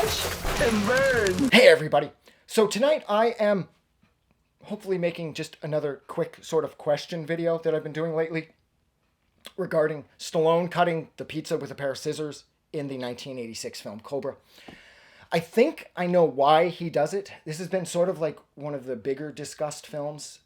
Crash and burn. Hey everybody! So tonight I am hopefully making just another quick sort of question video that I've been doing lately regarding Stallone cutting the pizza with a pair of scissors in the 1986 film Cobra. I think I know why he does it. This has been sort of like one of the bigger discussed films.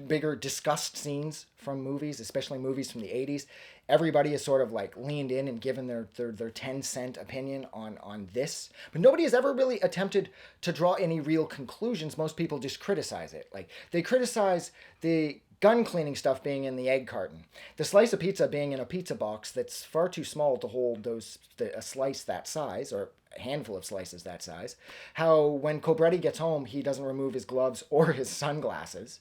Bigger discussed scenes from movies, especially movies from the 80s. Everybody has sort of like leaned in and given their 10-cent opinion on this. But nobody has ever really attempted to draw any real conclusions. Most people just criticize it. Like, they criticize the gun cleaning stuff being in the egg carton, the slice of pizza being in a pizza box that's far too small to hold a slice that size, or a handful of slices that size, how when Cobretti gets home he doesn't remove his gloves or his sunglasses,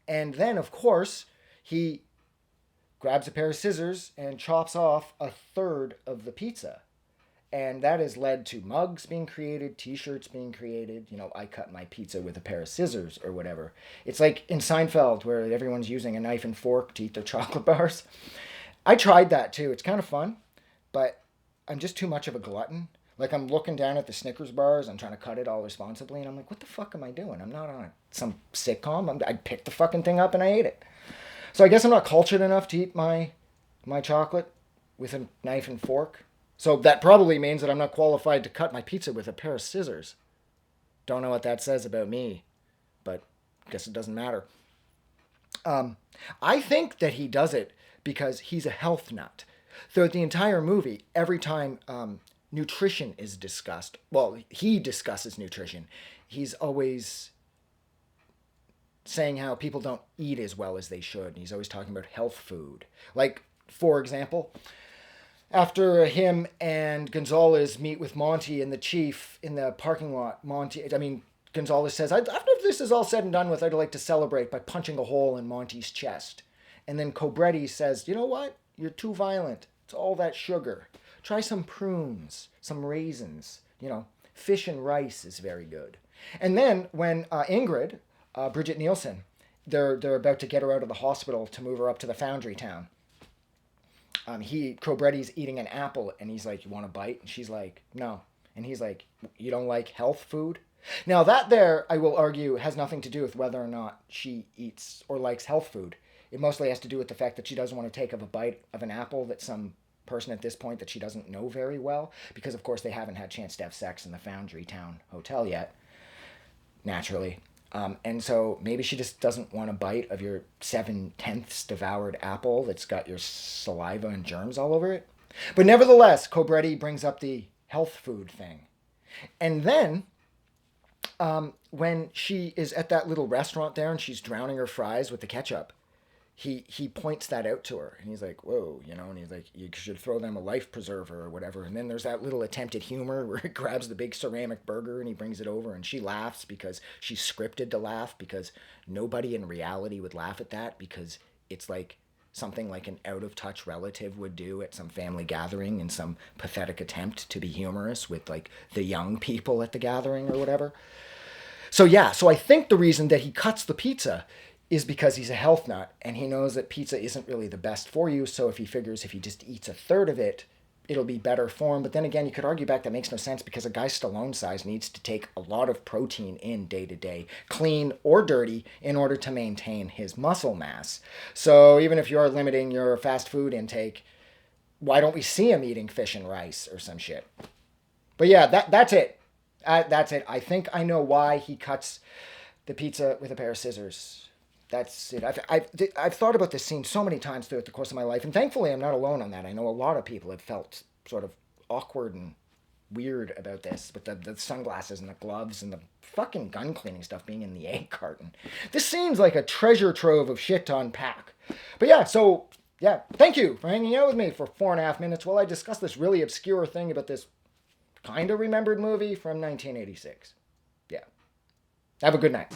and then of course he grabs a pair of scissors and chops off a third of the pizza. And that has led to mugs being created, t-shirts being created. You know, I cut my pizza with a pair of scissors or whatever. It's like in Seinfeld where everyone's using a knife and fork to eat their chocolate bars. I tried that too. It's kind of fun, but I'm just too much of a glutton. Like, I'm looking down at the Snickers bars, I'm trying to cut it all responsibly, and I'm like, what the fuck am I doing? I'm not on some sitcom. I picked the fucking thing up and I ate it. So I guess I'm not cultured enough to eat my chocolate with a knife and fork. So that probably means that I'm not qualified to cut my pizza with a pair of scissors. Don't know what that says about me, but I guess it doesn't matter. I think that he does it because he's a health nut. Throughout the entire movie, every time nutrition is discussed, well, he discusses nutrition, he's always saying how people don't eat as well as they should. He's always talking about health food. Like, for example, after him and Gonzalez meet with Monty and the chief in the parking lot, Gonzalez says, after this is all said and done with, I'd like to celebrate by punching a hole in Monty's chest. And then Cobretti says, you know what? You're too violent. It's all that sugar. Try some prunes, some raisins. You know, fish and rice is very good. And then when Ingrid, Bridget Nielsen, they're about to get her out of the hospital to move her up to the foundry town. Cobretti's eating an apple, and he's like, you want a bite? And she's like, no. And he's like, you don't like health food? Now that there, I will argue, has nothing to do with whether or not she eats or likes health food. It mostly has to do with the fact that she doesn't want to take a bite of an apple that some person at this point that she doesn't know very well, because of course they haven't had a chance to have sex in the foundry town hotel yet, naturally. And so maybe she just doesn't want a bite of your 7/10 devoured apple that's got your saliva and germs all over it. But nevertheless, Cobretti brings up the health food thing. And then when she is at that little restaurant there and she's drowning her fries with the ketchup, he points that out to her, and he's like, whoa, you know, and he's like, you should throw them a life preserver or whatever. And then there's that little attempted humor where he grabs the big ceramic burger and he brings it over, and she laughs because she's scripted to laugh, because nobody in reality would laugh at that, because it's like something like an out-of-touch relative would do at some family gathering in some pathetic attempt to be humorous with like the young people at the gathering or whatever. So yeah, so I think the reason that he cuts the pizza is because he's a health nut, and he knows that pizza isn't really the best for you, so if he figures if he just eats a third of it, it'll be better for him. But then again, you could argue back that makes no sense, because a guy Stallone size needs to take a lot of protein in day to day, clean or dirty, in order to maintain his muscle mass. So even if you're limiting your fast food intake, why don't we see him eating fish and rice or some shit? But yeah, that's it. That's it. I think I know why he cuts the pizza with a pair of scissors. That's it. I've thought about this scene so many times throughout the course of my life, and thankfully I'm not alone on that. I know a lot of people have felt sort of awkward and weird about this, with the sunglasses and the gloves and the fucking gun cleaning stuff being in the egg carton. This seems like a treasure trove of shit to unpack. But yeah, so yeah, thank you for hanging out with me for 4.5 minutes while I discuss this really obscure thing about this kind of remembered movie from 1986. Yeah. Have a good night.